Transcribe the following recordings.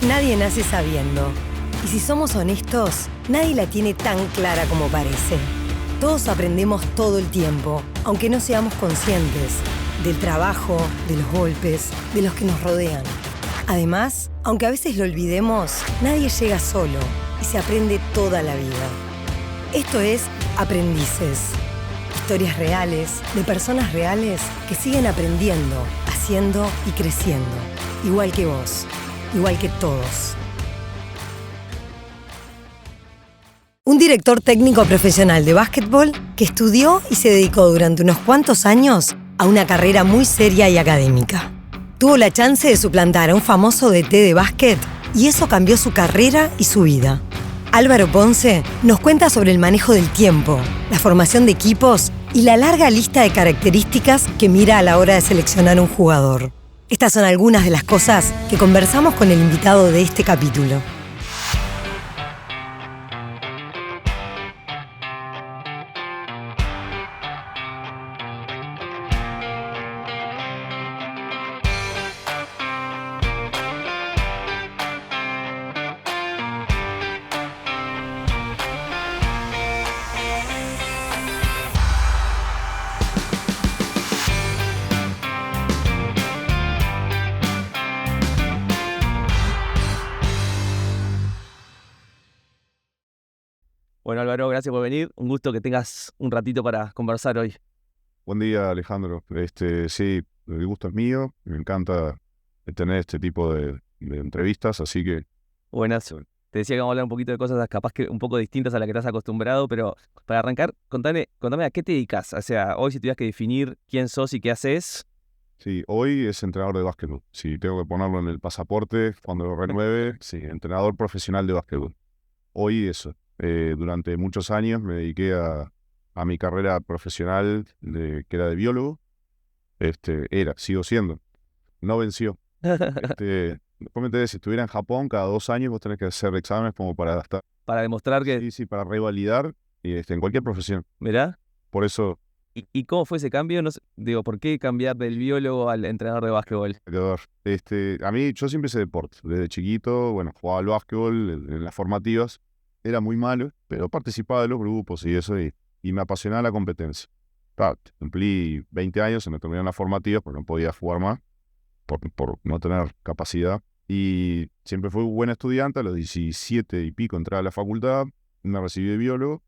Nadie nace sabiendo. Y si somos honestos, nadie la tiene tan clara como parece. Todos aprendemos todo el tiempo, aunque no seamos conscientes, del trabajo, de los golpes, de los que nos rodean. Además, aunque a veces lo olvidemos, nadie llega solo y se aprende toda la vida. Esto es Aprendices. Historias reales, de personas reales que siguen aprendiendo, haciendo y creciendo. Igual que vos, igual que todos. Un director técnico profesional de básquetbol que estudió y se dedicó durante unos cuantos años a una carrera muy seria y académica. Tuvo la chance de suplantar a un famoso DT de básquet y eso cambió su carrera y su vida. Álvaro Ponce nos cuenta sobre el manejo del tiempo, la formación de equipos y la larga lista de características que mira a la hora de seleccionar un jugador. Estas son algunas de las cosas que conversamos con el invitado de este capítulo. Bueno, Álvaro, gracias por venir. Un gusto que tengas un ratito para conversar hoy. Buen día, Alejandro. Sí, el gusto es mío. Me encanta tener este tipo de entrevistas, así que... Buenas. Te decía que vamos a hablar un poquito de cosas capaz que un poco distintas a las que estás acostumbrado, pero para arrancar, contame a qué te dedicas. O sea, hoy si tuvieras que definir quién sos y qué haces. Sí, hoy es entrenador de básquetbol. Sí, tengo que ponerlo en el pasaporte cuando lo renueve. Sí, entrenador profesional de básquetbol. Hoy eso. Durante muchos años me dediqué a mi carrera profesional, que era de biólogo. Sigo siendo. No venció. Después me enteré, si estuviera en Japón, cada 2 años vos tenés que hacer exámenes como para adaptar. Para demostrar que... Sí, para revalidar en cualquier profesión. ¿Mirá? Por eso... ¿Y cómo fue ese cambio? No sé, digo, ¿por qué cambiar del biólogo al entrenador de básquetbol? A mí, yo siempre hice deporte. Desde chiquito, bueno, jugaba al básquetbol en las formativas. Era muy malo, pero participaba de los grupos y eso, y me apasionaba la competencia. Cumplí 20 años, se me terminaron las formativas porque no podía jugar más, por no tener capacidad. Y siempre fui un buen estudiante. A los 17 y pico entré a la facultad, me recibí de biólogo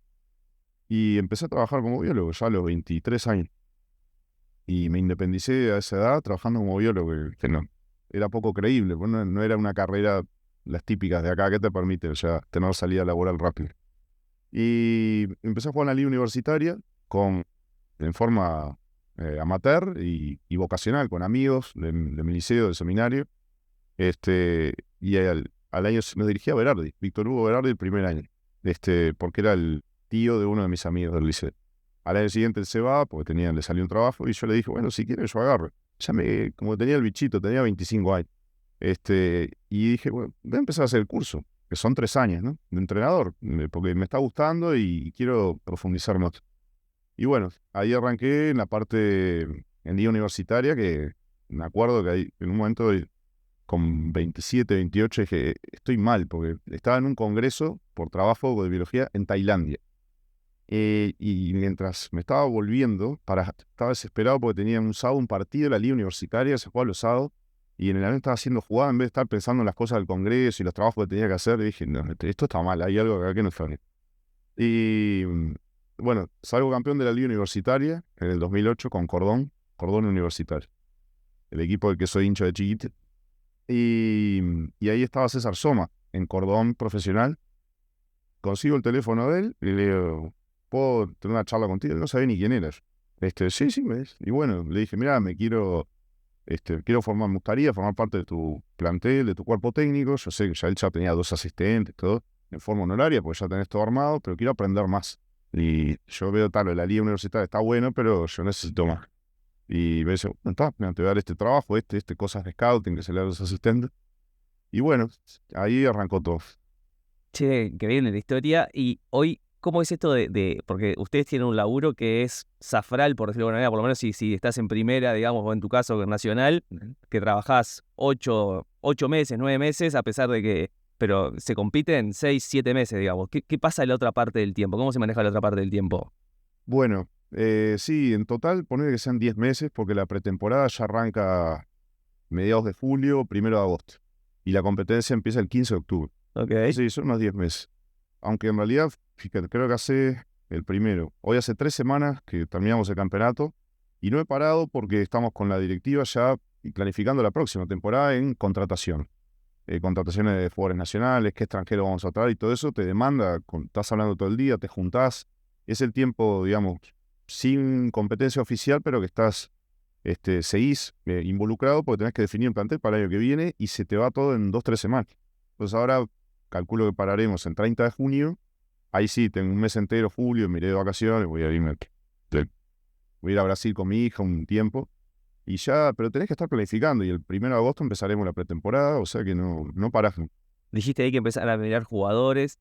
y empecé a trabajar como biólogo ya a los 23 años. Y me independicé a esa edad trabajando como biólogo, que no, era poco creíble, porque no era una carrera, las típicas de acá, que te permite, o sea, tener salida laboral rápida. Y empecé a jugar en la liga universitaria en forma amateur y vocacional, con amigos de mi liceo, del seminario. Y al año me dirigí a Berardi, Víctor Hugo Berardi, el primer año, porque era el tío de uno de mis amigos del liceo. Al año siguiente él se va, porque le salió un trabajo, y yo le dije, bueno, si quieres yo agarro. Como tenía el bichito, tenía 25 años. Y dije, bueno, voy a empezar a hacer el curso, que son 3 años, ¿no? De entrenador, porque me está gustando y quiero profundizar más. Y bueno, ahí arranqué en la parte en liga universitaria, que me acuerdo que ahí, en un momento con 27, 28, dije, estoy mal, porque estaba en un congreso por trabajo de biología en Tailandia. Y mientras me estaba volviendo, estaba desesperado porque tenía un sábado un partido de la liga universitaria, se jugaba los sábados, y en el avión estaba haciendo jugada en vez de estar pensando en las cosas del congreso y los trabajos que tenía que hacer. Y dije, no, esto está mal, hay algo acá que no está bien. Y bueno, salgo campeón de la liga universitaria en el 2008 con Cordón Universitario, el equipo del que soy hincha de chiquito. Y ahí estaba César Soma, en Cordón profesional. Consigo el teléfono de él y le digo, ¿puedo tener una charla contigo? Él no sabía ni quién eras. Sí, me dice. Y bueno, le dije, mira, me gustaría formar parte de tu plantel, de tu cuerpo técnico. Yo sé que ya él ya tenía 2 asistentes, todo, en forma honoraria, porque ya tenés todo armado, pero quiero aprender más. Y yo veo la liga universitaria está bueno, pero yo necesito más. Y me dice, bueno, te voy a dar este trabajo, cosas de scouting que se le da a los asistentes. Y bueno, ahí arrancó todo. Che, que viene la historia. Y hoy, ¿Cómo es esto porque ustedes tienen un laburo que es zafral, por decirlo de alguna manera, por lo menos si estás en primera, digamos, o en tu caso nacional, que trabajás 8 meses, 9 meses, a pesar de que, pero se compiten 6, 7 meses, digamos. ¿Qué pasa en la otra parte del tiempo? ¿Cómo se maneja la otra parte del tiempo? Bueno, sí, en total poner que sean 10 meses porque la pretemporada ya arranca mediados de julio, 1 de agosto. Y la competencia empieza el 15 de octubre. Ok. Sí, son unos 10 meses. Aunque en realidad, fíjate, creo que hoy hace 3 semanas que terminamos el campeonato y no he parado porque estamos con la directiva ya y planificando la próxima temporada en contratación. Contrataciones de jugadores nacionales, qué extranjero vamos a traer y todo eso te demanda, estás hablando todo el día, te juntás, es el tiempo, digamos, sin competencia oficial, pero que seguís involucrado porque tenés que definir un plantel para el año que viene y se te va todo en 2, 3 semanas. Entonces ahora calculo que pararemos en 30 de junio. Ahí sí, tengo un mes entero, julio, me iré de vacaciones, voy a ir a Brasil con mi hija un tiempo. Y ya, pero tenés que estar planificando. Y el 1 de agosto empezaremos la pretemporada, o sea que no parás. Dijiste ahí que empezar a mirar jugadores.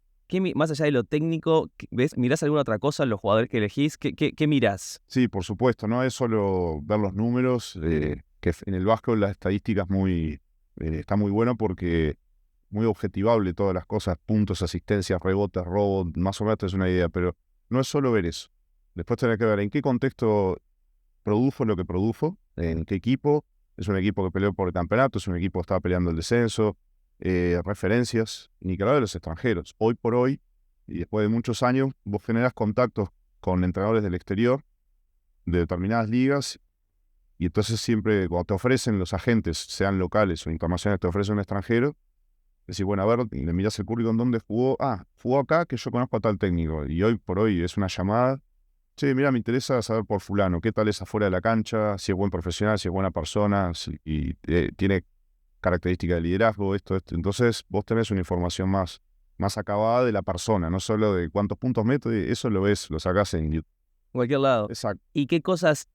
Más allá de lo técnico, ¿mirás alguna otra cosa en los jugadores que elegís? ¿Qué mirás? Sí, por supuesto, no es solo ver los números, que en el básquetbol las estadísticas está muy bueno porque muy objetivable todas las cosas, puntos, asistencias, rebotes, robos, más o menos es una idea, pero no es solo ver eso. Después tenés que ver en qué contexto produjo lo que produjo, en qué equipo, es un equipo que peleó por el campeonato, es un equipo que estaba peleando el descenso, referencias, ni que hablar de los extranjeros. Hoy por hoy, y después de muchos años, vos generás contactos con entrenadores del exterior, de determinadas ligas, y entonces siempre cuando te ofrecen los agentes, sean locales o internacionales, te ofrecen un extranjero, decís, bueno, a ver, y le mirás el currículum dónde jugó. Ah, jugó acá, que yo conozco a tal técnico. Y hoy por hoy es una llamada. Che, mira, me interesa saber por fulano, qué tal es afuera de la cancha, si es buen profesional, si es buena persona, y tiene características de liderazgo, esto. Entonces vos tenés una información más acabada de la persona, no solo de cuántos puntos mete, eso lo sacás en YouTube. Cualquier lado. Exacto. ¿Y qué cosas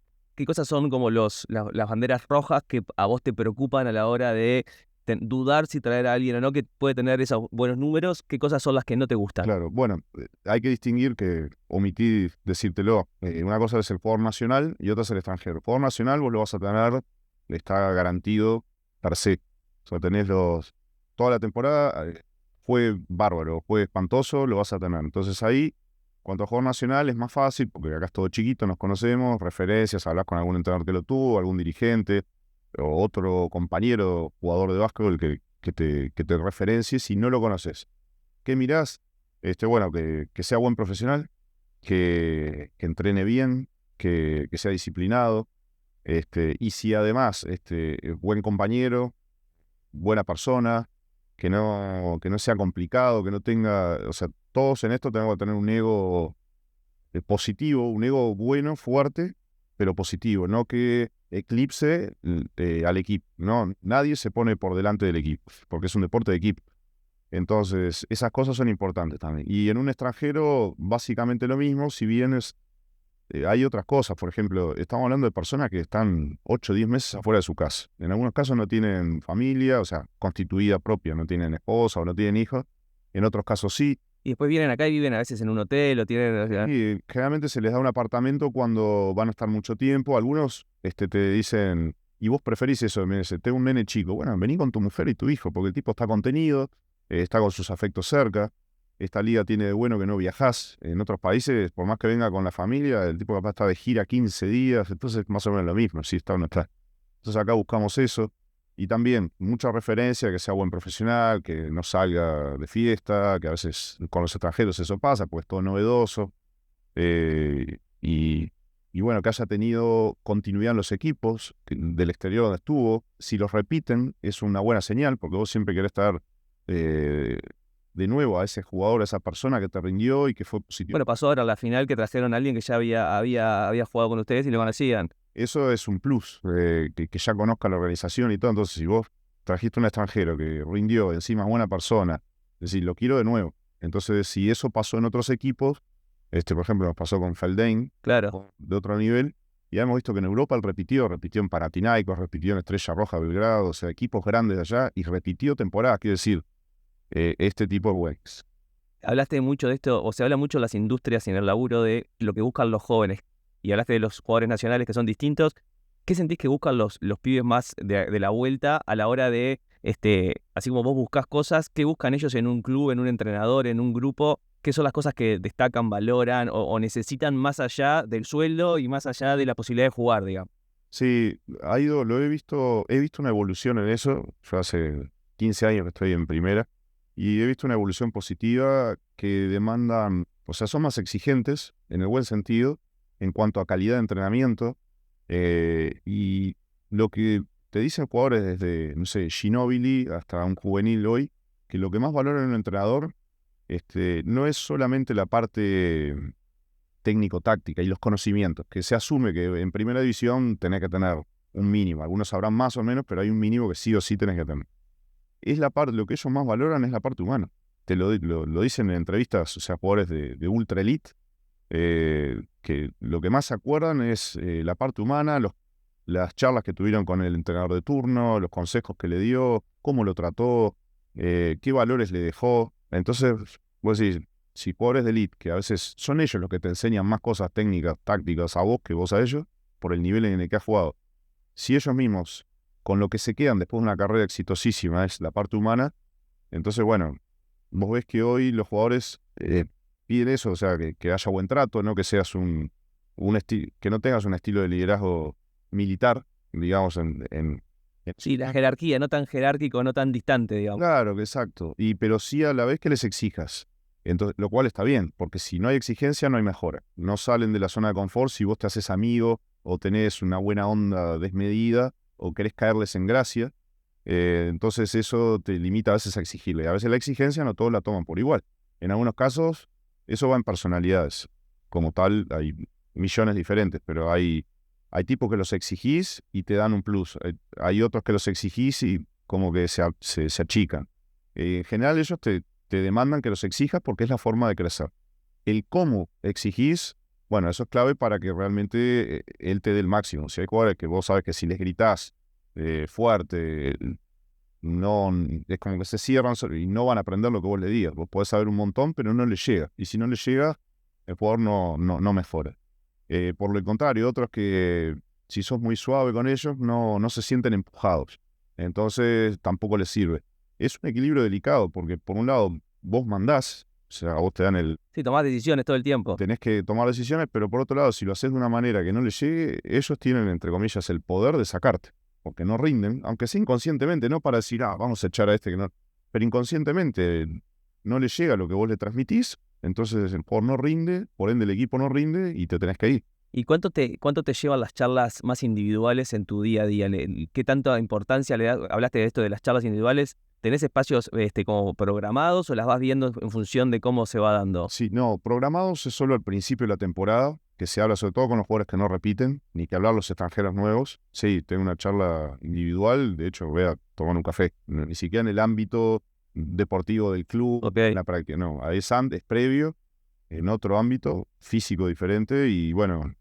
son como las banderas rojas que a vos te preocupan a la hora de dudar si traer a alguien o no que puede tener esos buenos números? ¿Qué cosas son las que no te gustan? Claro, bueno, hay que distinguir que omití decírtelo. Una cosa es el jugador nacional y otra es el extranjero. El jugador nacional vos lo vas a tener, está garantido per se. O sea, tenés toda la temporada, fue bárbaro, fue espantoso, lo vas a tener. Entonces ahí, cuanto a jugador nacional es más fácil, porque acá es todo chiquito, nos conocemos, referencias, hablas con algún entrenador que lo tuvo, algún dirigente, o otro compañero jugador de básquetbol que te referencie si no lo conoces. ¿Qué mirás? Bueno, que sea buen profesional, que entrene bien, que sea disciplinado, y si además es buen compañero, buena persona, que no sea complicado, que no tenga, o sea, todos en esto tenemos que tener un ego positivo, un ego bueno, fuerte, pero positivo, no que eclipse al equipo. No, nadie se pone por delante del equipo, porque es un deporte de equipo. Entonces, esas cosas son importantes también. Y en un extranjero, básicamente lo mismo, si bien hay otras cosas. Por ejemplo, estamos hablando de personas que están 8 o 10 meses afuera de su casa. En algunos casos no tienen familia, o sea, constituida propia, no tienen esposa o no tienen hijos. En otros casos sí. Y después vienen acá y viven a veces en un hotel o tienen... Y generalmente se les da un apartamento cuando van a estar mucho tiempo. Algunos te dicen, ¿y vos preferís eso? Me dice, tengo un nene chico. Bueno, vení con tu mujer y tu hijo, porque el tipo está contenido, está con sus afectos cerca. Esta liga tiene de bueno que no viajás. En otros países, por más que venga con la familia, el tipo capaz está de gira 15 días, entonces más o menos lo mismo, si está o no está. Entonces acá buscamos eso. Y también mucha referencia, que sea buen profesional, que no salga de fiesta, que a veces con los extranjeros eso pasa, pues es todo novedoso. Y bueno, que haya tenido continuidad en los equipos del exterior donde estuvo. Si los repiten, es una buena señal, porque vos siempre querés estar de nuevo a ese jugador, a esa persona que te rindió y que fue positivo. Bueno, pasó ahora en la final que trajeron a alguien que ya había jugado con ustedes y lo conocían. Eso es un plus, que ya conozca la organización y todo. Entonces, si vos trajiste un extranjero que rindió, encima es buena persona, es decir, lo quiero de nuevo. Entonces, si eso pasó en otros equipos, por ejemplo, nos pasó con Feldane, claro, de otro nivel, y hemos visto que en Europa él repitió en Panathinaikos, repitió en Estrella Roja Belgrado, o sea, equipos grandes de allá, y repitió temporada, quiere decir, este tipo de Wex. hablaste mucho de esto, o se habla mucho en las industrias y en el laburo de lo que buscan los jóvenes, y hablaste de los jugadores nacionales que son distintos. ¿Qué sentís que buscan los pibes más de la vuelta a la hora de, así como vos buscás cosas, qué buscan ellos en un club, en un entrenador, en un grupo? ¿Qué son las cosas que destacan, valoran o necesitan más allá del sueldo y más allá de la posibilidad de jugar, digamos? Sí, he visto una evolución en eso. Yo hace 15 años que estoy en primera y he visto una evolución positiva que demandan, o sea, son más exigentes en el buen sentido en cuanto a calidad de entrenamiento y lo que te dicen jugadores desde, no sé, Ginóbili hasta un juvenil hoy, que lo que más valora en un entrenador no es solamente la parte técnico-táctica y los conocimientos, que se asume que en primera división tenés que tener un mínimo. Algunos sabrán más o menos, pero hay un mínimo que sí o sí tenés que tener. Es la parte, lo que ellos más valoran es la parte humana. Te lo dicen en entrevistas, o sea, jugadores de ultra elite, que lo que más se acuerdan es la parte humana, las charlas que tuvieron con el entrenador de turno, los consejos que le dio, cómo lo trató, qué valores le dejó. Entonces, vos decís, si jugadores de elite, que a veces son ellos los que te enseñan más cosas técnicas, tácticas a vos que vos a ellos, por el nivel en el que has jugado, si ellos mismos, con lo que se quedan después de una carrera exitosísima, es la parte humana, entonces, bueno, vos ves que hoy los jugadores piden eso, o sea, que haya buen trato, no que seas que no tengas un estilo de liderazgo militar, digamos, Sí, la jerarquía, no tan jerárquico, no tan distante, digamos. Claro, exacto. Pero sí a la vez que les exijas. Entonces, lo cual está bien, porque si no hay exigencia, no hay mejora. No salen de la zona de confort si vos te haces amigo o tenés una buena onda desmedida o querés caerles en gracia. Entonces eso te limita a veces a exigirle. A veces la exigencia no todos la toman por igual. En algunos casos, eso va en personalidades. Como tal, hay millones diferentes, pero hay tipos que los exigís y te dan un plus. Hay otros que los exigís y como que se achican. En general ellos te demandan que los exijas porque es la forma de crecer. El cómo exigís, bueno, eso es clave para que realmente él te dé el máximo. Si hay jugadores que vos sabes que si les gritás fuerte, no, es como que se cierran y no van a aprender lo que vos le digas. Vos podés saber un montón, pero no les llega. Y si no les llega, el jugador no mejora. Por el contrario, otros que si sos muy suave con ellos, no se sienten empujados. Entonces tampoco les sirve. Es un equilibrio delicado, porque por un lado vos mandás, o sea, a vos te dan Sí, tomás decisiones todo el tiempo. tenés que tomar decisiones, pero por otro lado, si lo haces de una manera que no les llegue, ellos tienen, entre comillas, el poder de sacarte, porque no rinden, aunque sea inconscientemente, no para decir, vamos a echar a este que no, pero inconscientemente no les llega lo que vos le transmitís, entonces el jugador no rinde, por ende el equipo no rinde y te tenés que ir. ¿Y cuánto te llevan las charlas más individuales en tu día a día? ¿Qué tanta importancia le das? Hablaste de esto de las charlas individuales. ¿Tenés espacios como programados o las vas viendo en función de cómo se va dando? Sí, no, programados es solo al principio de la temporada, que se habla sobre todo con los jugadores que no repiten, ni que hablar los extranjeros nuevos. Sí, tengo una charla individual, de hecho voy a tomar un café, ni siquiera en el ámbito deportivo del club, Okay. en la práctica, no, es previo, en otro ámbito físico diferente y bueno,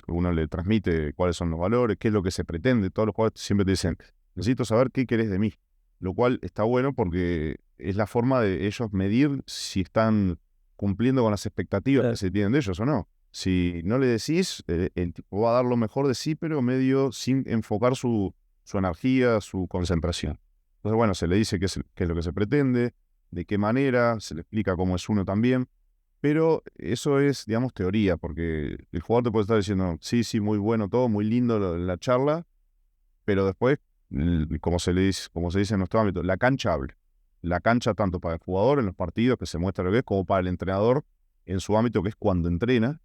uno le transmite cuáles son los valores, qué es lo que se pretende. Todos los jugadores siempre te dicen, necesito saber qué querés de mí, lo cual está bueno porque es la forma de ellos medir si están cumpliendo con las expectativas que se tienen de ellos o no. Si no le decís, el tipo va a dar lo mejor de sí, pero medio sin enfocar su energía, su concentración. Entonces, bueno, se le dice qué es lo que se pretende, de qué manera, se le explica cómo es uno también. Pero eso es, digamos, teoría, porque el jugador te puede estar diciendo, sí, muy bueno todo, muy lindo la charla, pero después, como se dice en nuestro ámbito, la cancha habla. La cancha tanto para el jugador en los partidos, que se muestra lo que es, como para el entrenador en su ámbito, que es cuando entrena,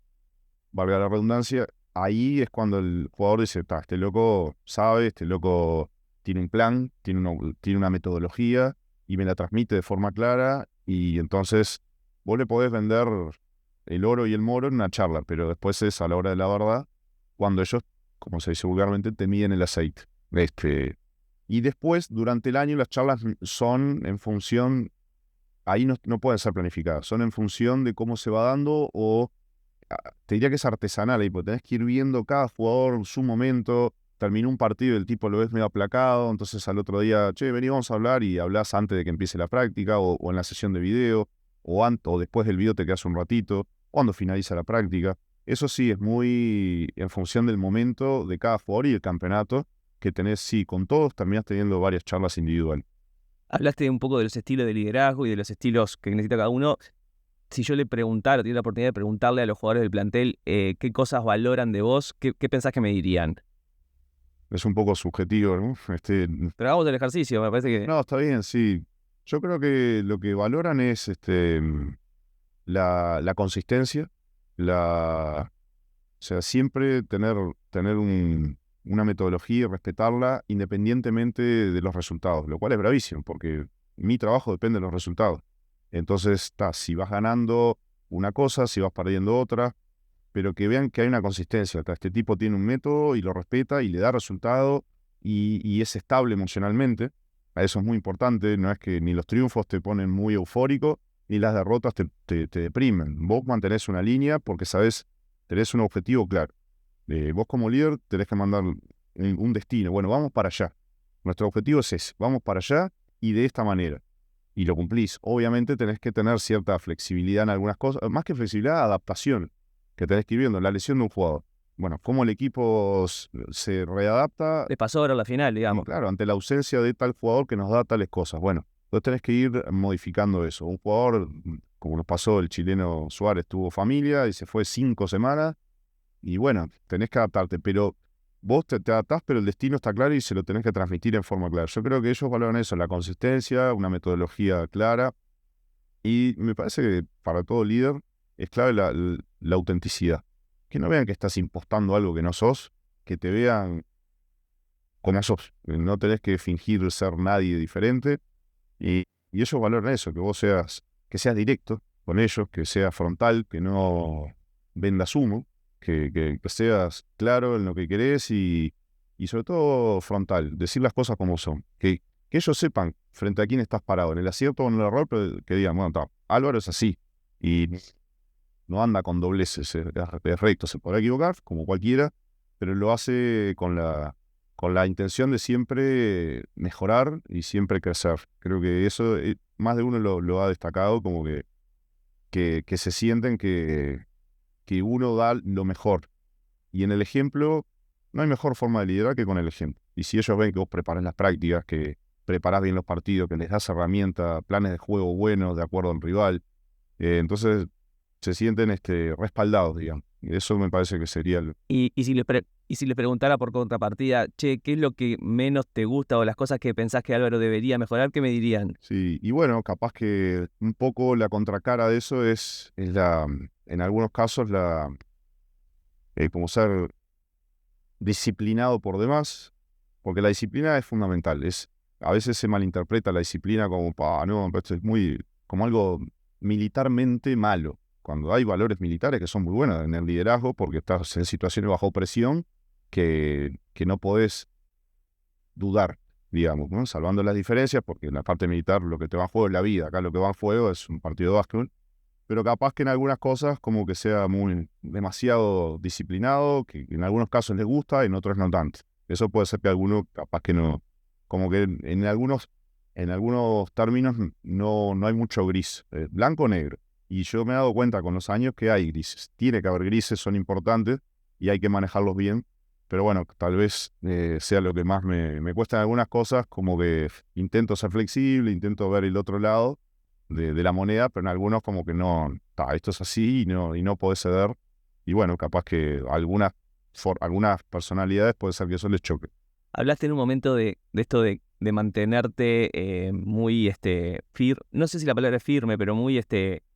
valga la redundancia, ahí es cuando el jugador dice, este loco sabe, este loco tiene un plan, tiene una metodología y me la transmite de forma clara y entonces vos le podés vender el oro y el moro en una charla, pero después es a la hora de la verdad cuando ellos, como se dice vulgarmente, te miden el aceite. Y después, durante el año, las charlas son en función, ahí no pueden ser planificadas, son en función de cómo se va dando o te diría que es artesanal ahí, porque tenés que ir viendo cada jugador su momento. Terminó un partido y el tipo lo ves medio aplacado, entonces al otro día, vení, vamos a hablar y hablás antes de que empiece la práctica o en la sesión de video. o después del video te quedas un ratito, cuando finaliza la práctica. Eso sí, es muy en función del momento de cada jugador y el campeonato que tenés. Sí, con todos terminás teniendo varias charlas individuales. Hablaste un poco de los estilos de liderazgo y de los estilos que necesita cada uno. Si yo le preguntara, tuviera la oportunidad de preguntarle a los jugadores del plantel qué cosas valoran de vos, ¿qué pensás que me dirían? Es un poco subjetivo, ¿no? Pero hagamos el ejercicio, me parece que... No, está bien, sí. Yo creo que lo que valoran es la consistencia, o sea, siempre tener una metodología y respetarla independientemente de los resultados, lo cual es bravísimo, porque mi trabajo depende de los resultados. Entonces, si vas ganando una cosa, si vas perdiendo otra, pero que vean que hay una consistencia. Este tipo tiene un método y lo respeta y le da resultado y es estable emocionalmente. Eso es muy importante. No es que ni los triunfos te ponen muy eufórico, ni las derrotas te deprimen. Vos mantenés una línea porque sabés, tenés un objetivo claro. Vos como líder tenés que mandar un destino. Bueno, vamos para allá. Nuestro objetivo es ese. Vamos para allá y de esta manera. Y lo cumplís. Obviamente tenés que tener cierta flexibilidad en algunas cosas. Más que flexibilidad, adaptación. Que tenés que ir viendo, la lesión de un jugador. Bueno, cómo el equipo se readapta. Les pasó ahora la final, digamos. Claro, ante la ausencia de tal jugador que nos da tales cosas. Bueno, entonces tenés que ir modificando eso. Un jugador, como nos pasó el chileno Suárez, tuvo familia y se fue 5 semanas. Y bueno, tenés que adaptarte, pero vos te adaptás, pero el destino está claro y se lo tenés que transmitir en forma clara. Yo creo que ellos valoran eso, la consistencia, una metodología clara. Y me parece que para todo líder es clave la autenticidad. Que no vean que estás impostando algo que no sos, que te vean como sos. No tenés que fingir ser nadie diferente. Y ellos valoran eso, que seas directo con ellos, que seas frontal, que no vendas humo, que seas claro en lo que querés y sobre todo frontal, decir las cosas como son. Que ellos sepan frente a quién estás parado, en el acierto o en el error, pero que digan, bueno, Álvaro es así. Y no anda con dobleces, es recto, se podrá equivocar, como cualquiera, pero lo hace con la intención de siempre mejorar y siempre crecer. Creo que eso, más de uno lo ha destacado, como que se sienten que uno da lo mejor. Y en el ejemplo, no hay mejor forma de liderar que con el ejemplo. Y si ellos ven que vos preparás las prácticas, que preparás bien los partidos, que les das herramientas, planes de juego buenos de acuerdo al rival, entonces se sienten respaldados, digamos. Y eso me parece que sería Y si les preguntara por contrapartida, che, ¿qué es lo que menos te gusta o las cosas que pensás que Álvaro debería mejorar? ¿Qué me dirían? Sí, y bueno, capaz que un poco la contracara de eso es en algunos casos, como ser disciplinado por demás, porque la disciplina es fundamental. A veces se malinterpreta la disciplina como, no, esto es como algo militarmente malo, cuando hay valores militares que son muy buenos en el liderazgo, porque estás en situaciones bajo presión que no podés dudar, digamos, ¿no? Salvando las diferencias, porque en la parte militar lo que te va en juego es la vida, acá lo que va en juego es un partido de básquetbol, pero capaz que en algunas cosas como que sea demasiado disciplinado, que en algunos casos les gusta y en otros no tanto. Eso puede ser que alguno capaz que no, como que en algunos términos no hay mucho gris, blanco o negro. Y yo me he dado cuenta con los años que hay grises. Tiene que haber grises, son importantes y hay que manejarlos bien. Pero bueno, tal vez sea lo que más me cuesta en algunas cosas, como que intento ser flexible, intento ver el otro lado de la moneda, pero en algunos como que no, esto es así y no podés ceder. Y bueno, capaz que algunas personalidades puede ser que eso les choque. Hablaste en un momento de esto de mantenerte muy firme, no sé si la palabra es firme, pero muy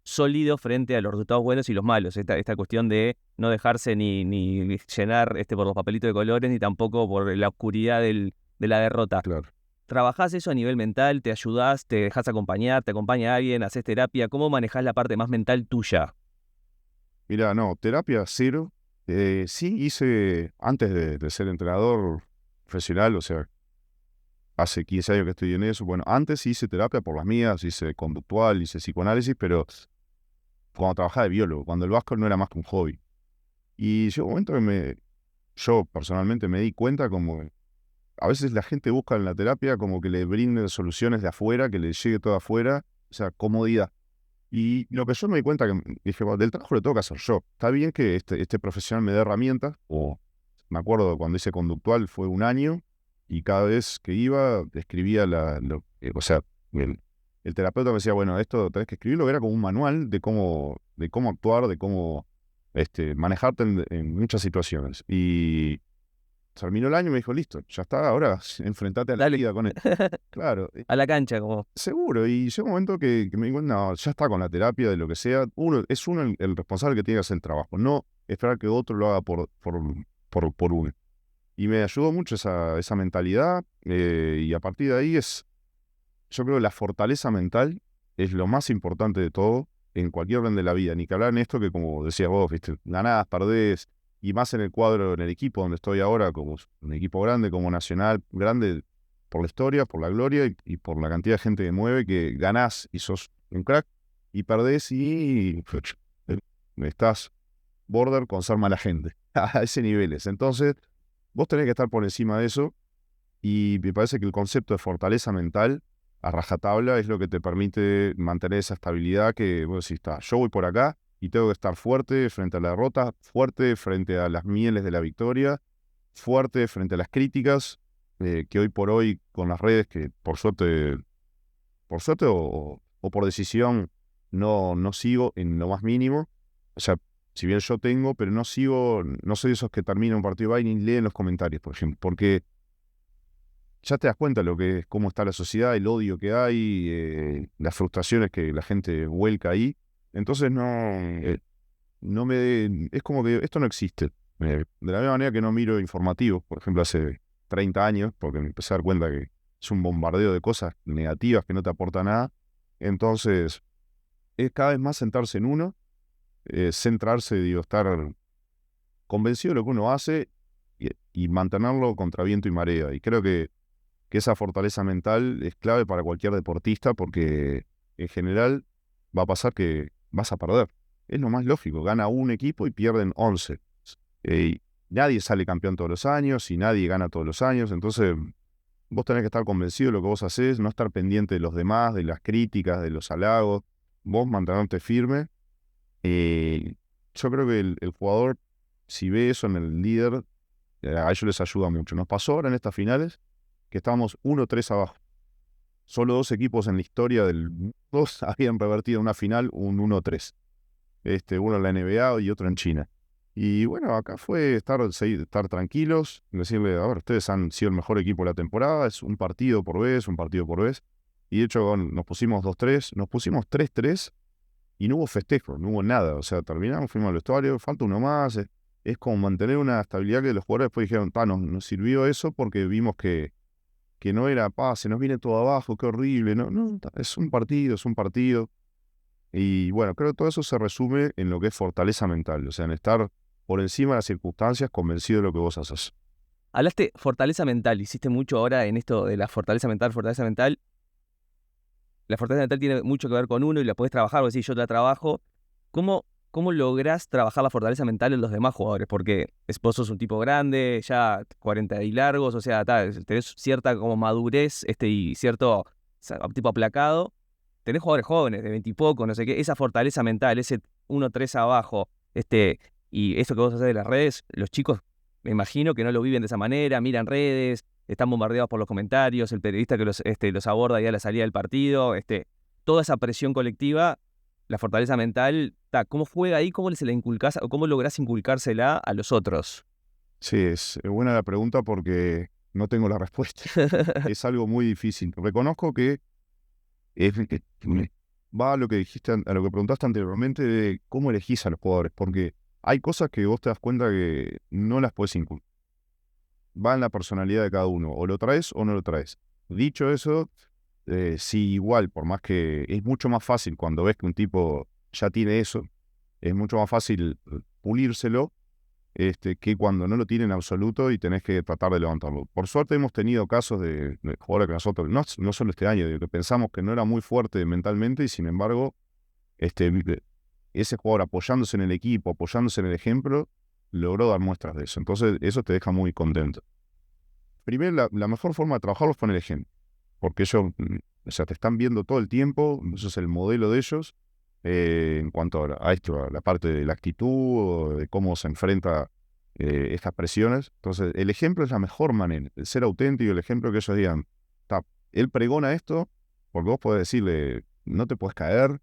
sólido frente a los resultados buenos y los malos. Esta cuestión de no dejarse ni llenar por los papelitos de colores, ni tampoco por la oscuridad de la derrota. Claro. ¿Trabajás eso a nivel mental? ¿Te ayudás? ¿Te dejás acompañar? ¿Te acompaña alguien? ¿Haces terapia? ¿Cómo manejás la parte más mental tuya? Mira, no, terapia cero. Sí hice, antes de ser entrenador profesional, o sea, hace 15 años que estoy en eso. Bueno, antes hice terapia por las mías, hice conductual, hice psicoanálisis, pero cuando trabajaba de biólogo, cuando el básquet no era más que un hobby. Y llegó un momento que yo personalmente me di cuenta como a veces la gente busca en la terapia como que le brinden soluciones de afuera, que le llegue todo afuera, o sea, comodidad. Y lo que yo me di cuenta que dije, bueno, del trabajo lo tengo que hacer yo. Está bien que este profesional me dé herramientas, o me acuerdo cuando hice conductual fue un año, y cada vez que iba, escribía o sea, el terapeuta me decía, bueno, esto tenés que escribirlo, era como un manual de cómo actuar, de cómo manejarte en muchas situaciones. Y terminó el año y me dijo, listo, ya está, ahora enfrentate a la Dale. vida con esto. Claro, A la cancha, como. seguro. Y llegó un momento que me dijo, no, ya está con la terapia, de lo que sea. Uno el responsable que tiene que hacer el trabajo, no esperar que otro lo haga por uno. Y me ayudó mucho esa mentalidad, y a partir de ahí yo creo que la fortaleza mental es lo más importante de todo en cualquier orden de la vida. Ni que hablar en esto que, como decías vos, ¿viste? Ganás, perdés, y más en el cuadro, en el equipo donde estoy ahora, como un equipo grande, como Nacional, grande por la historia, por la gloria y por la cantidad de gente que mueve, que ganás y sos un crack, y perdés y estás border con ser mala gente, a ese nivel. Entonces, vos tenés que estar por encima de eso, y me parece que el concepto de fortaleza mental a rajatabla es lo que te permite mantener esa estabilidad que vos decís, está, yo voy por acá y tengo que estar fuerte frente a la derrota, fuerte frente a las mieles de la victoria, fuerte frente a las críticas, que hoy por hoy con las redes, que por suerte o por decisión no sigo en lo más mínimo. O sea, si bien yo tengo, pero no soy de esos que terminan un partido y ni leen los comentarios, por ejemplo, porque ya te das cuenta cómo está la sociedad, el odio que hay, las frustraciones que la gente vuelca ahí. Entonces es como que esto no existe. De la misma manera que no miro informativos, por ejemplo, hace 30 años, porque me empecé a dar cuenta que es un bombardeo de cosas negativas que no te aporta nada. Entonces, es cada vez más sentarse en uno, centrarse, digo, estar convencido de lo que uno hace y mantenerlo contra viento y marea. Y creo que esa fortaleza mental es clave para cualquier deportista, porque en general va a pasar que vas a perder. Es lo más lógico, gana un equipo y pierden 11. Y nadie sale campeón todos los años y nadie gana todos los años. Entonces vos tenés que estar convencido de lo que vos hacés, no estar pendiente de los demás, de las críticas, de los halagos. Vos mantenerte firme. Yo creo que el jugador, si ve eso en el líder, a ellos les ayuda mucho. Nos pasó ahora en estas finales que estábamos 1-3 abajo. Solo 2 equipos en la historia del mundo habían revertido una final un 1-3. Uno en la NBA y otro en China. Y bueno, acá fue estar tranquilos, decirle, a ver, ustedes han sido el mejor equipo de la temporada, es un partido por vez. Y de hecho nos pusimos 2-3, nos pusimos 3-3 y no hubo festejo, no hubo nada. O sea, terminamos, fuimos al vestuario, falta uno más. Es como mantener una estabilidad que los jugadores después dijeron, nos sirvió eso porque vimos que no era, se nos viene todo abajo, qué horrible. No, es un partido. Y bueno, creo que todo eso se resume en lo que es fortaleza mental, o sea, en estar por encima de las circunstancias, convencido de lo que vos haces. Hablaste fortaleza mental, hiciste mucho ahora en esto de la fortaleza mental. La fortaleza mental tiene mucho que ver con uno y la podés trabajar, vos decís, yo la trabajo. ¿Cómo lográs trabajar la fortaleza mental en los demás jugadores? Porque vos sos un tipo grande, ya 40 y largos, o sea, tenés cierta como madurez y cierto, o sea, tipo aplacado. Tenés jugadores jóvenes, de 20 y poco, no sé qué. Esa fortaleza mental, ese 1-3 abajo, y eso que vos hacés de las redes, los chicos, me imagino que no lo viven de esa manera, miran redes, están bombardeados por los comentarios, el periodista que los aborda ya a la salida del partido, toda esa presión colectiva. La fortaleza mental, ¿cómo juega ahí? ¿Cómo se la inculcás o cómo lográs inculcársela a los otros? Sí, es buena la pregunta porque no tengo la respuesta. Es algo muy difícil. Reconozco que va a lo que dijiste, a lo que preguntaste anteriormente, de cómo elegís a los jugadores, porque hay cosas que vos te das cuenta que no las puedes inculcar. Va en la personalidad de cada uno, o lo traes o no lo traes. Dicho eso, sí, igual, por más que es mucho más fácil cuando ves que un tipo ya tiene eso, es mucho más fácil pulírselo, que cuando no lo tiene en absoluto y tenés que tratar de levantarlo. Por suerte hemos tenido casos de jugadores que nosotros, no solo este año, de que pensamos que no era muy fuerte mentalmente y sin embargo, ese jugador apoyándose en el equipo, apoyándose en el ejemplo, logró dar muestras de eso. Entonces eso te deja muy contento. Primero, la mejor forma de trabajarlos fue en el ejemplo, porque ellos, o sea, te están viendo todo el tiempo, eso es el modelo de ellos, en cuanto a esto, a la parte de la actitud, o de cómo se enfrenta estas presiones. Entonces, el ejemplo es la mejor manera, el ser auténtico, el ejemplo que ellos digan, él pregona esto, porque vos podés decirle, no te puedes caer,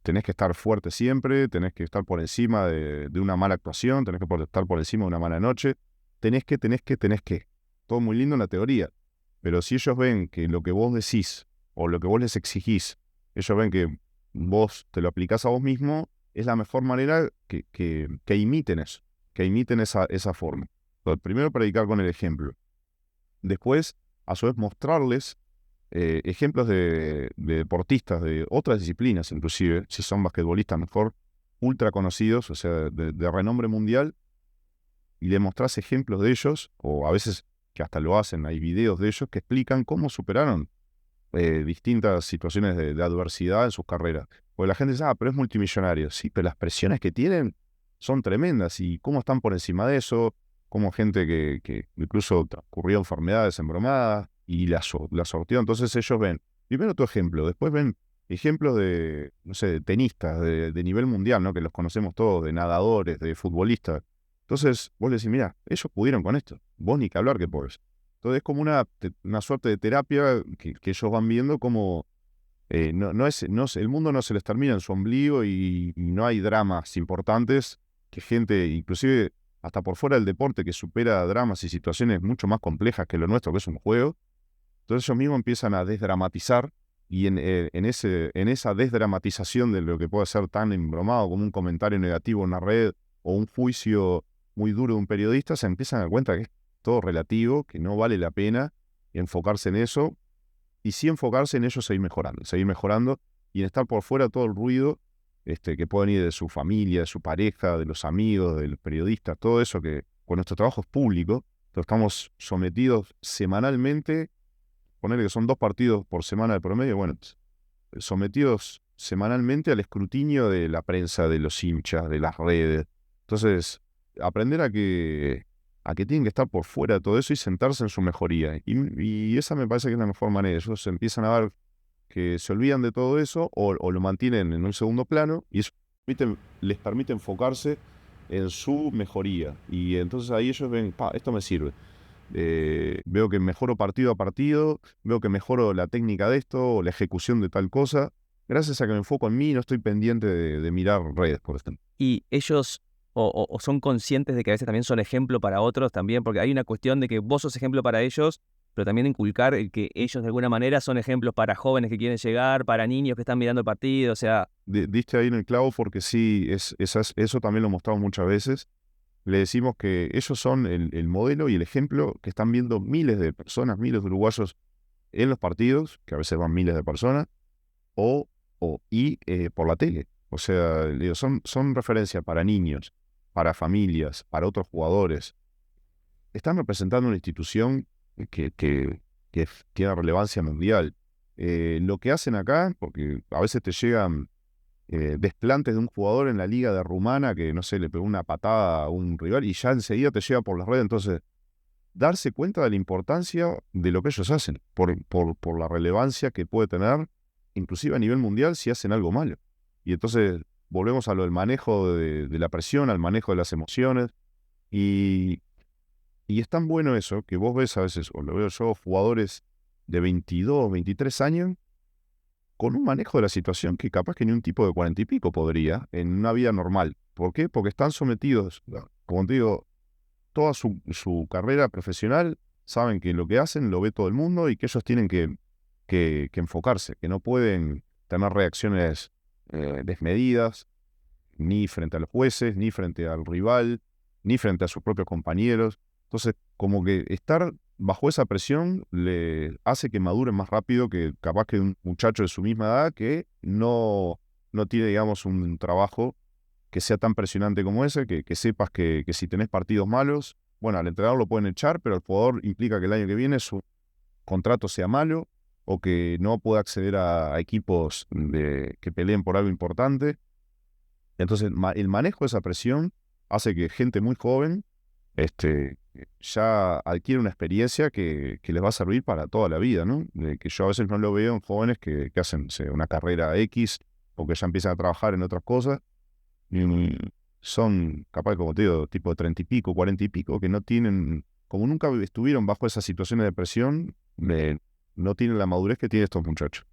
tenés que estar fuerte siempre, tenés que estar por encima de una mala actuación, tenés que estar por encima de una mala noche, tenés que. Todo muy lindo en la teoría, pero si ellos ven que lo que vos decís o lo que vos les exigís, ellos ven que vos te lo aplicás a vos mismo, es la mejor manera que imiten eso, que imiten esa forma. Entonces, primero predicar con el ejemplo. Después, a su vez, mostrarles ejemplos de deportistas de otras disciplinas, inclusive, si son basquetbolistas mejor, ultra conocidos, o sea, de renombre mundial, y le mostrás ejemplos de ellos, o a veces que hasta lo hacen, hay videos de ellos que explican cómo superaron distintas situaciones de adversidad en sus carreras. Porque la gente dice, pero es multimillonario. Sí, pero las presiones que tienen son tremendas, y cómo están por encima de eso, como gente que incluso transcurrió enfermedades embromadas y la sortió. Entonces ellos ven, primero tu ejemplo, después ven ejemplos de, no sé, de tenistas de nivel mundial, ¿no? Que los conocemos todos, de nadadores, de futbolistas. Entonces vos le decís, mira, ellos pudieron con esto, vos ni que hablar que podés. Entonces es como una suerte de terapia que ellos van viendo como el mundo no se les termina en su ombligo, y no hay dramas importantes que gente, inclusive hasta por fuera del deporte, que supera dramas y situaciones mucho más complejas que lo nuestro, que es un juego. Entonces ellos mismos empiezan a desdramatizar, y en esa desdramatización de lo que puede ser tan embromado como un comentario negativo en una red o un juicio muy duro de un periodista, se empiezan a dar cuenta que es todo relativo, que no vale la pena enfocarse en eso, y sí enfocarse en ellos, seguir mejorando, y en estar por fuera todo el ruido que pueden ir de su familia, de su pareja, de los amigos, de los periodistas, todo eso que con nuestro trabajo es público. Entonces estamos sometidos semanalmente, ponerle que son 2 partidos por semana de promedio, bueno, sometidos semanalmente al escrutinio de la prensa, de los hinchas, de las redes. Entonces, aprender a que tienen que estar por fuera de todo eso y sentarse en su mejoría. Y esa me parece que es la mejor manera. Ellos empiezan a ver que se olvidan de todo eso, o lo mantienen en un segundo plano, y eso les permite enfocarse en su mejoría. Y entonces ahí ellos ven, esto me sirve. Veo que mejoro partido a partido, veo que mejoro la técnica de esto, o la ejecución de tal cosa, gracias a que me enfoco en mí y no estoy pendiente de mirar redes, por ejemplo. Y ellos o son conscientes de que a veces también son ejemplo para otros también, porque hay una cuestión de que vos sos ejemplo para ellos, pero también inculcar el que ellos de alguna manera son ejemplos para jóvenes que quieren llegar, para niños que están mirando el partido, o sea... Diste ahí en el clavo, porque sí, eso también lo mostramos muchas veces. Le decimos que ellos son el modelo y el ejemplo que están viendo miles de personas, miles de uruguayos en los partidos, que a veces van miles de personas, y por la tele. O sea, digo, son referencia para niños, para familias, para otros jugadores. Están representando una institución que tiene relevancia mundial. Lo que hacen acá, porque a veces te llegan desplantes de un jugador en la liga de rumana que, no sé, le pegó una patada a un rival y ya enseguida te llega por las redes. Entonces, darse cuenta de la importancia de lo que ellos hacen, por la relevancia que puede tener, inclusive a nivel mundial, si hacen algo malo. Y entonces volvemos a lo del manejo de la presión, al manejo de las emociones, y es tan bueno eso que vos ves a veces, o lo veo yo, jugadores de 22, 23 años, con un manejo de la situación que capaz que ni un tipo de 40 y pico podría en una vida normal. ¿Por qué? Porque están sometidos, como te digo, toda su carrera profesional, saben que lo que hacen lo ve todo el mundo, y que ellos tienen que enfocarse, que no pueden tener reacciones desmedidas, ni frente a los jueces, ni frente al rival, ni frente a sus propios compañeros. Entonces, como que estar bajo esa presión le hace que maduren más rápido que capaz que un muchacho de su misma edad que no tiene, digamos, un trabajo que sea tan presionante como ese, que sepas que si tenés partidos malos, bueno, al entrenador lo pueden echar, pero el jugador implica que el año que viene su contrato sea malo, o que no pueda acceder a equipos que peleen por algo importante. Entonces, el manejo de esa presión hace que gente muy joven ya adquiere una experiencia que les va a servir para toda la vida, ¿no? Que yo a veces no lo veo en jóvenes que hacen, no sé, una carrera X o que ya empiezan a trabajar en otras cosas. Y son capaz, como te digo, tipo de 30 y pico, 40 y pico, que no tienen, como nunca estuvieron bajo esas situaciones de presión, no tienen la madurez que tienen estos muchachos.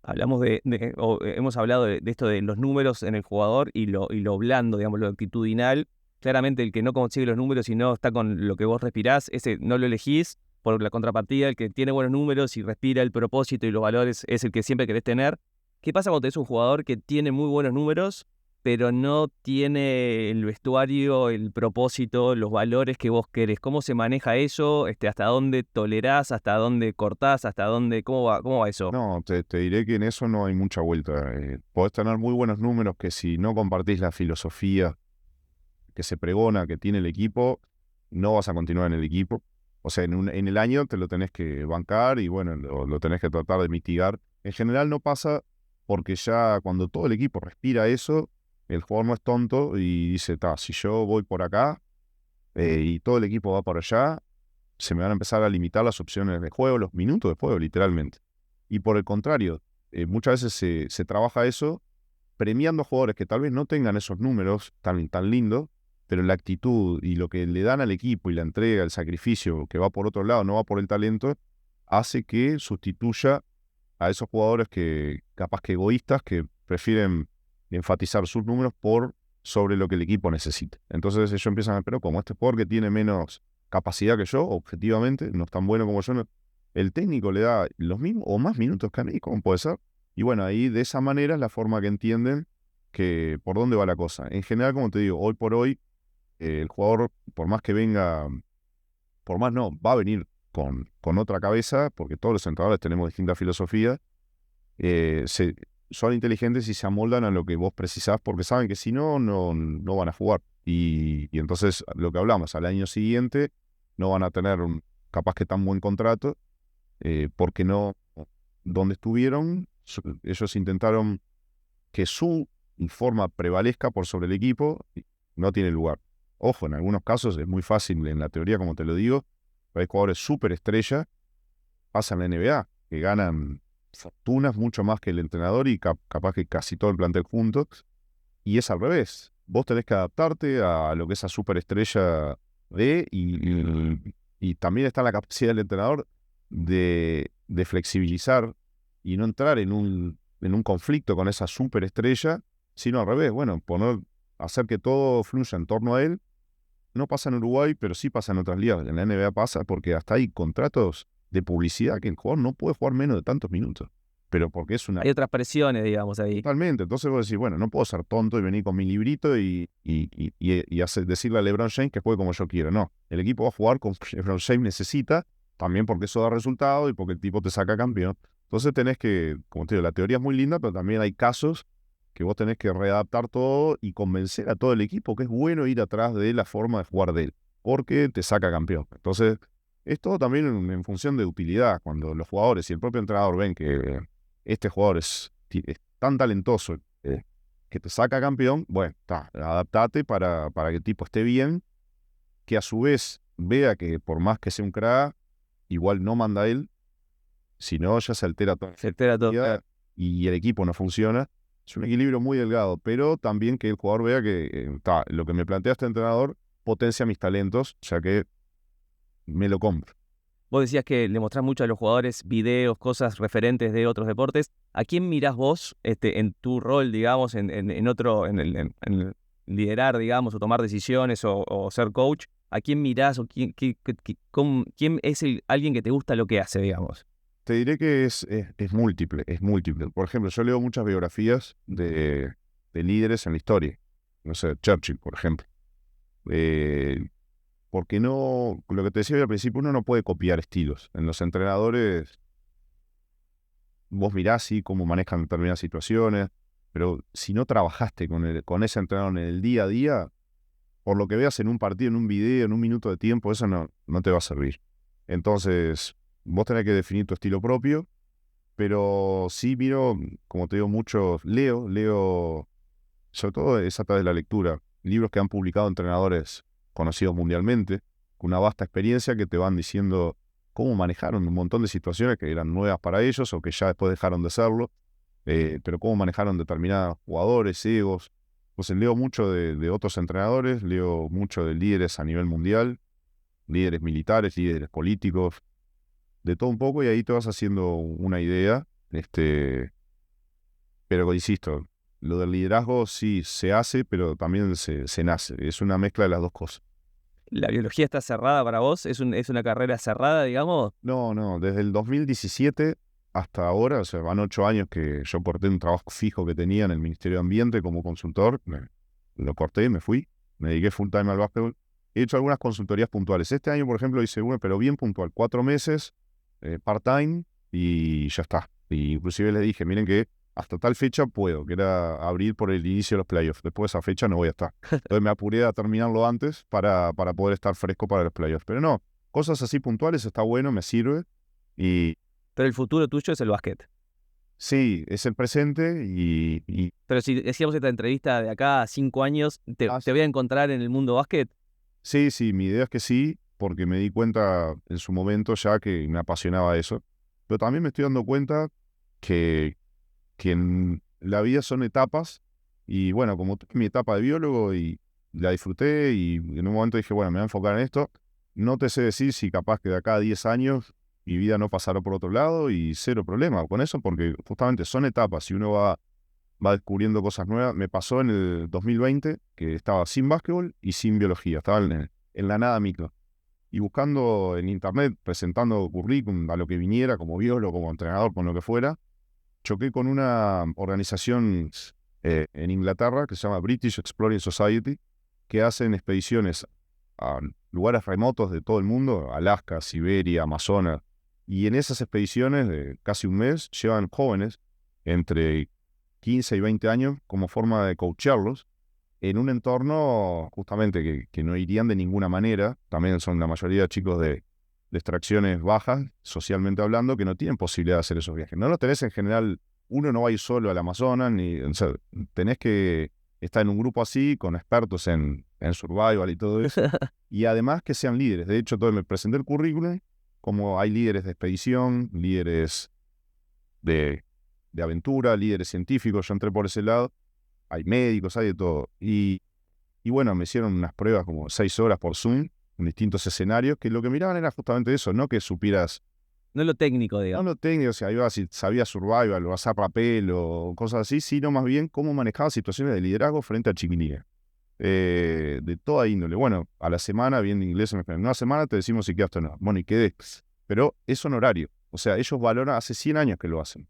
Hablamos hemos hablado de esto de los números en el jugador y lo blando, digamos, lo actitudinal. Claramente el que no consigue los números y no está con lo que vos respirás, ese no lo elegís. Por la contrapartida, el que tiene buenos números y respira el propósito y los valores es el que siempre querés tener. ¿Qué pasa cuando tenés un jugador que tiene muy buenos números, pero no tiene el vestuario, el propósito, los valores que vos querés? ¿Cómo se maneja eso? ¿Hasta dónde tolerás? ¿Hasta dónde cortás? ¿Hasta dónde? ¿Cómo va eso? No, te diré que en eso no hay mucha vuelta. Podés tener muy buenos números que si no compartís la filosofía que se pregona, que tiene el equipo, no vas a continuar en el equipo. O sea, en el año te lo tenés que bancar y bueno, lo tenés que tratar de mitigar. En general no pasa porque ya cuando todo el equipo respira eso, el jugador no es tonto y dice, si yo voy por acá y todo el equipo va por allá, se me van a empezar a limitar las opciones de juego, los minutos de juego, literalmente. Y por el contrario, muchas veces se trabaja eso premiando a jugadores que tal vez no tengan esos números tan lindos, pero la actitud y lo que le dan al equipo y la entrega, el sacrificio que va por otro lado, no va por el talento, hace que sustituya a esos jugadores que capaz que egoístas, que prefieren enfatizar sus números sobre lo que el equipo necesita. Entonces ellos empiezan a, pero como este jugador que tiene menos capacidad que yo, objetivamente, no es tan bueno como yo, el técnico le da los mismos o más minutos que a mí, ¿cómo puede ser? Y bueno, ahí de esa manera es la forma que entienden que por dónde va la cosa. En general, como te digo, hoy por hoy, el jugador, por más que venga, por más no, va a venir con otra cabeza, porque todos los entrenadores tenemos distintas filosofías, son inteligentes y se amoldan a lo que vos precisás, porque saben que si no, no van a jugar. Y entonces, lo que hablamos, al año siguiente no van a tener capaz que tan buen contrato, porque no, donde estuvieron, ellos intentaron que su forma prevalezca por sobre el equipo, y no tiene lugar. Ojo, en algunos casos es muy fácil, en la teoría, como te lo digo, hay jugadores súper estrella, pasan la NBA, que ganan fortunas mucho más que el entrenador y capaz que casi todo el plantel juntos, y es al revés. Vos tenés que adaptarte a lo que esa superestrella ve y también está la capacidad del entrenador de flexibilizar y no entrar en un conflicto con esa superestrella, sino al revés, bueno, hacer que todo fluya en torno a él. No pasa en Uruguay, pero sí pasa en otras ligas. En la NBA pasa porque hasta hay contratos de publicidad que el jugador no puede jugar menos de tantos minutos. Pero porque es una... Hay otras presiones, digamos, ahí. Totalmente. Entonces vos decís, bueno, no puedo ser tonto y venir con mi librito y decirle a LeBron James que juegue como yo quiero. No, el equipo va a jugar como LeBron James necesita, también porque eso da resultado y porque el tipo te saca campeón. Entonces tenés que, como te digo, la teoría es muy linda, pero también hay casos que vos tenés que readaptar todo y convencer a todo el equipo que es bueno ir atrás de la forma de jugar de él, porque te saca campeón. Entonces, es todo también en función de utilidad. Cuando los jugadores y el propio entrenador ven que este jugador es tan talentoso que te saca campeón, bueno, adaptate para que el tipo esté bien, que a su vez vea que por más que sea un crack, igual no manda él, si no ya se altera todo. Se altera todo. Y el equipo no funciona. Es un equilibrio muy delgado, pero también que el jugador vea que lo que me plantea este entrenador potencia mis talentos, ya que me lo compro. Vos decías que le mostrás mucho a los jugadores videos, cosas referentes de otros deportes. ¿A quién mirás vos en tu rol, digamos, en el liderar, digamos, o tomar decisiones o ser coach? ¿A quién mirás o quién es alguien que te gusta lo que hace, digamos? Te diré que es múltiple, es múltiple. Por ejemplo, yo leo muchas biografías de líderes en la historia. No sé, Churchill, por ejemplo. Porque no, lo que te decía al principio, uno no puede copiar estilos. En los entrenadores, vos mirás sí cómo manejan determinadas situaciones, pero si no trabajaste con ese entrenador en el día a día, por lo que veas en un partido, en un video, en un minuto de tiempo, eso no te va a servir. Entonces, vos tenés que definir tu estilo propio, pero sí miro, como te digo, leo, sobre todo es a través de la lectura, libros que han publicado entrenadores conocidos mundialmente, con una vasta experiencia que te van diciendo cómo manejaron un montón de situaciones que eran nuevas para ellos o que ya después dejaron de serlo. pero cómo manejaron determinados jugadores, egos. Pues leo mucho de otros entrenadores, leo mucho de líderes a nivel mundial, líderes militares, líderes políticos, de todo un poco, y ahí te vas haciendo una idea. Pero insisto, lo del liderazgo sí se hace, pero también se nace. Es una mezcla de las dos cosas. ¿La biología está cerrada para vos? ¿Es una carrera cerrada, digamos? No, desde el 2017 hasta ahora, o sea, van 8 años que yo corté un trabajo fijo que tenía en el Ministerio de Ambiente como consultor, lo corté, me fui, me dediqué full time al básquetbol. He hecho algunas consultorías puntuales. Este año, por ejemplo, hice una, pero bien puntual, 4 meses, part-time, y ya está. Y inclusive les dije, miren que hasta tal fecha puedo, que era abrir por el inicio de los playoffs. Después de esa fecha no voy a estar. Entonces me apuré a terminarlo antes para poder estar fresco para los playoffs. Pero no, cosas así puntuales está bueno, me sirve. Y Pero el futuro tuyo es el básquet. sí, es el presente y Pero si decíamos esta entrevista de acá a 5 años, ¿te voy a encontrar en el mundo básquet? sí, mi idea es que sí, porque me di cuenta en su momento ya que me apasionaba eso. Pero también me estoy dando cuenta que en la vida son etapas, y bueno, como tuve mi etapa de biólogo y la disfruté, y en un momento dije, bueno, me voy a enfocar en esto, no te sé decir si capaz que de acá a 10 años mi vida no pasará por otro lado, y cero problema con eso, porque justamente son etapas y uno va descubriendo cosas nuevas. Me pasó en el 2020 que estaba sin básquetbol y sin biología, estaba en la nada micro. Y buscando en internet, presentando currículum a lo que viniera, como biólogo, como entrenador, con lo que fuera, choqué con una organización en Inglaterra que se llama British Exploring Society, que hacen expediciones a lugares remotos de todo el mundo, Alaska, Siberia, Amazonas, y en esas expediciones de casi un mes llevan jóvenes entre 15 y 20 años como forma de coacharlos en un entorno justamente que no irían de ninguna manera. También son la mayoría chicos de extracciones bajas, socialmente hablando, que no tienen posibilidad de hacer esos viajes. No lo tenés en general, uno no va a ir solo al Amazonas, o sea, tenés que estar en un grupo así, con expertos en survival y todo eso, y además que sean líderes. De hecho, me presenté el currículum, como hay líderes de expedición, líderes de aventura, líderes científicos, yo entré por ese lado, hay médicos, hay de todo. Y bueno, me hicieron unas pruebas como 6 horas por Zoom, en distintos escenarios, que lo que miraban era justamente eso, no que supieras, No lo técnico, no digamos. lo técnico, o sea, ibas si sabías survival o hacer rapel o cosas así, sino más bien cómo manejabas situaciones de liderazgo frente a chiquilines. De toda índole. Bueno, a la semana, viendo inglés, en una semana te decimos si quedaste o no. Bueno, y quedé. Pero es honorario. O sea, ellos valoran, hace 100 años que lo hacen.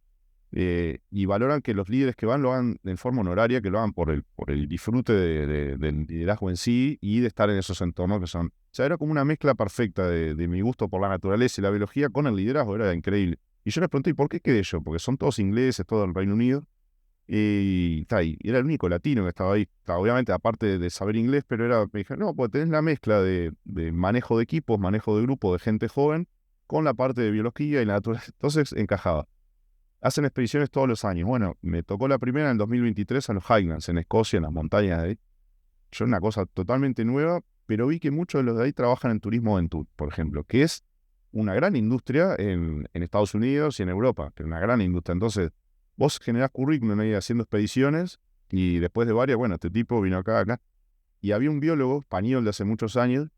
Y valoran que los líderes que van lo hagan en forma honoraria, que lo hagan por el disfrute del liderazgo en sí y de estar en esos entornos que son... O sea, era como una mezcla perfecta de mi gusto por la naturaleza y la biología con el liderazgo, era increíble. Y yo les pregunté, ¿y por qué quedé yo? Porque son todos ingleses, todo el Reino Unido, y está ahí. Era el único latino que estaba ahí. Obviamente, aparte de saber inglés, pero me dijeron, no, pues tenés la mezcla de manejo de equipos, manejo de grupo, de gente joven, con la parte de biología y la naturaleza. Entonces, encajaba. Hacen expediciones todos los años. Bueno, me tocó la primera en el 2023 a los Highlands, en Escocia, en las montañas de ahí. Yo una cosa totalmente nueva, pero vi que muchos de los de ahí trabajan en turismo aventura, por ejemplo, que es una gran industria en Estados Unidos y en Europa, pero una gran industria. Entonces, vos generás currículum ahí haciendo expediciones, y después de varias, bueno, este tipo vino acá, y había un biólogo español de hace muchos años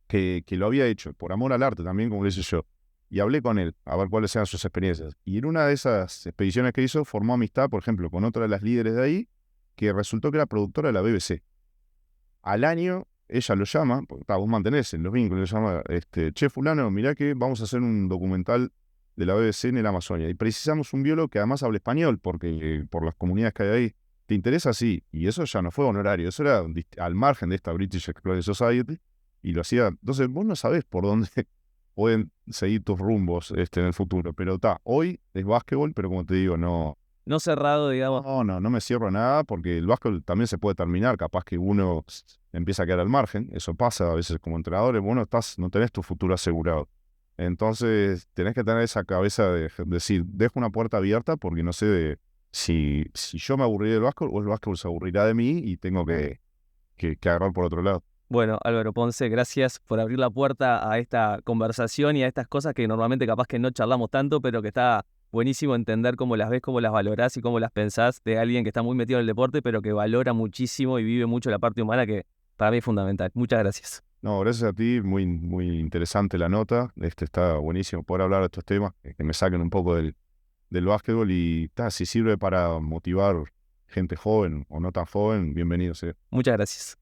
que lo había hecho, por amor al arte también, como le hice yo. Y hablé con él, a ver cuáles eran sus experiencias. Y en una de esas expediciones que hizo, formó amistad, por ejemplo, con otra de las líderes de ahí, que resultó que era productora de la BBC. Al año, ella lo llama, porque vos mantenés en los vínculos, le llama, che, fulano, mirá que vamos a hacer un documental de la BBC en el Amazonia. Y precisamos un biólogo que además hable español, porque por las comunidades que hay ahí. ¿Te interesa? Sí. Y eso ya no fue honorario, eso era al margen de esta British Exploring Society, y lo hacía. Entonces, vos no sabés por dónde pueden seguir tus rumbos en el futuro. Pero hoy es básquetbol, pero como te digo, no cerrado, digamos. No me cierro nada, porque el básquetbol también se puede terminar. Capaz que uno empieza a quedar al margen. Eso pasa a veces como entrenadores. Bueno, no tenés tu futuro asegurado. Entonces, tenés que tener esa cabeza de decir, dejo una puerta abierta porque no sé si yo me aburriré del básquetbol o el básquetbol se aburrirá de mí y tengo que agarrar por otro lado. Bueno, Álvaro Ponce, gracias por abrir la puerta a esta conversación y a estas cosas que normalmente capaz que no charlamos tanto, pero que está buenísimo entender cómo las ves, cómo las valorás y cómo las pensás de alguien que está muy metido en el deporte, pero que valora muchísimo y vive mucho la parte humana, que para mí es fundamental. Muchas gracias. No, gracias a ti, muy interesante la nota. Está buenísimo poder hablar de estos temas, que me saquen un poco del básquetbol y si sirve para motivar gente joven o no tan joven, bienvenido sea. Muchas gracias.